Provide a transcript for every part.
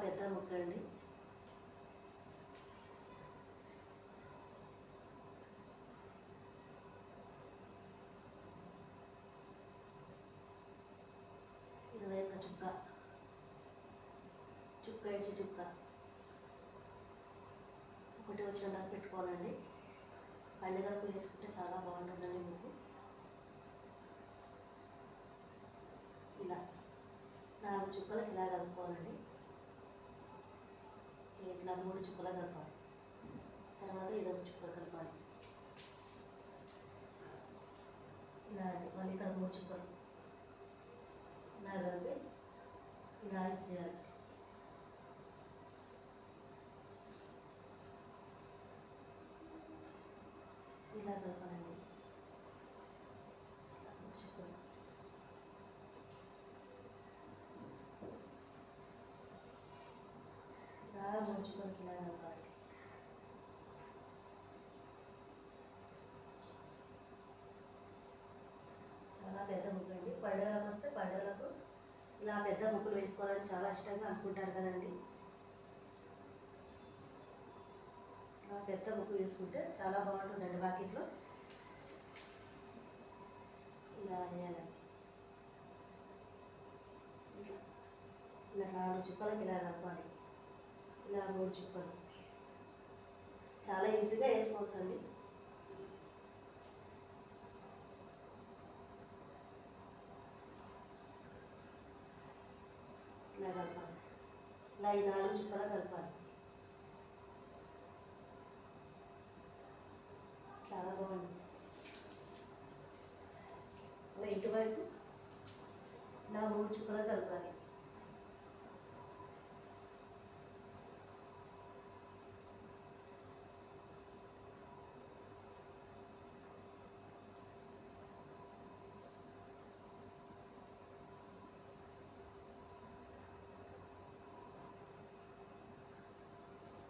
పెద్ద ముక్క అండి. ఇరవై ఒక్క చుక్క, చుక్క ఇచ్చి చుక్క ఒకటి వచ్చిన పెట్టుకోవాలండి. పండుగలకు వేసుకుంటే చాలా బాగుంటుందండి ముగ్గు. ఇలా 4 చుక్కలకు ఇలా కలుపుకోవాలండి. ఇట్లా 3 చుక్కలు కలపాలి. తర్వాత ఇదొక చుక్క కలపాలి. ఇలా అండి. మళ్ళీ ఇక్కడ 3 చుక్కలు ఇలా కలిపి ఇలా చేయాలి. ఇలా కలపాలండి. 3 చుక్కలు ఇలా 3 చుక్కలకి ఇలా కలపాలి. చాలా పెద్ద ముగ్గు అండి. పండుగలకు వస్తే పండుగలకు ఇలా పెద్ద ముగ్గులు వేసుకోవాలని చాలా ఇష్టంగా అనుకుంటారు కదండి. ఇలా పెద్ద ముగ్గు వేసుకుంటే చాలా బాగుంటుందండి. వాకిట్లో ఇలా వేయాలండి. ఇలా 4 చుక్కలకి ఇలా కలపాలి. ఇలా 3 చుక్కలు చాలా ఈజీగా వేసుకోవచ్చు అండి. ఇలా కలపాలి. ఇలా ఈ 4 చుక్కలు కలపాలి. చాలా బాగుంది. ఇలా ఇటువైపు ఇలా 3 చుక్కలు కలపాలి.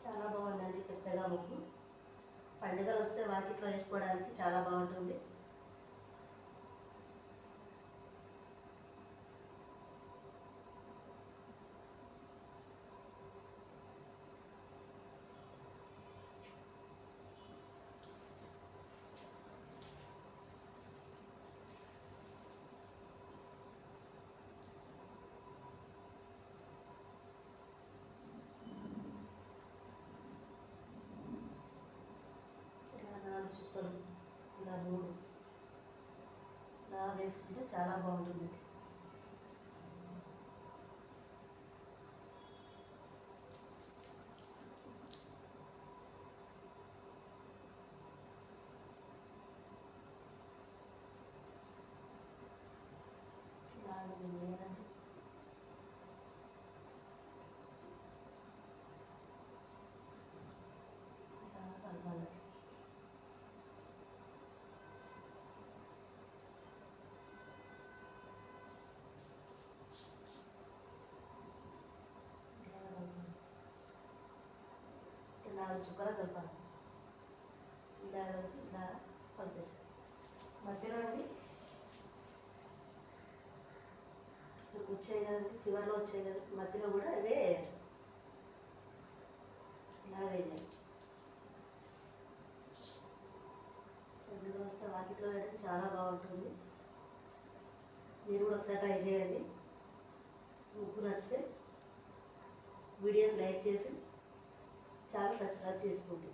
చాలా బాగుందండి పెద్దగా ముగ్గు. పండుగలు వస్తే వాకిట్లో వేసుకోవడానికి చాలా బాగుంటుంది. ఇలా 4 చుక్కలు, ఇలా 3 ఇలా వేసుకుంటే చాలా బాగుంటుంది. ఇలా వేయాలండి. ఇలా కలపాలి. ఇలా కలపాలి. 4 చుక్కలు కలపాలి. ఇలా కలిపి ఇలా కలిపేస్తాం. మధ్యలో అండి వచ్చాయి కదండి, చివరిలో వచ్చాయి కదా, మధ్యలో కూడా ఇవే ఇలా వేయాలి. పండుగ వస్తే వాకిట్లో వేయడం చాలా బాగుంటుంది. మీరు కూడా ఒకసారి ట్రై చేయండి. ముగ్గు నచ్చితే వీడియోని లైక్ చేసి ఛానల్ సబ్స్క్రైబ్ చేసుకోండి.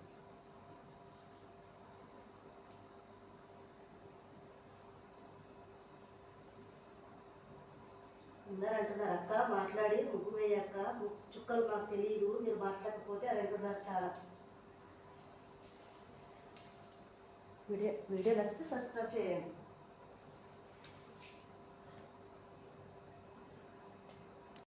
అందరూ అంటున్నారు, అక్క మాట్లాడి ముగ్గు వేయక్క, చుక్కలు మాకు తెలియదు, మీరు మాట్లాడకపోతే అని అంటున్నారు. చాలా వీడియో నచ్చితే సబ్స్క్రైబ్ చేయండి.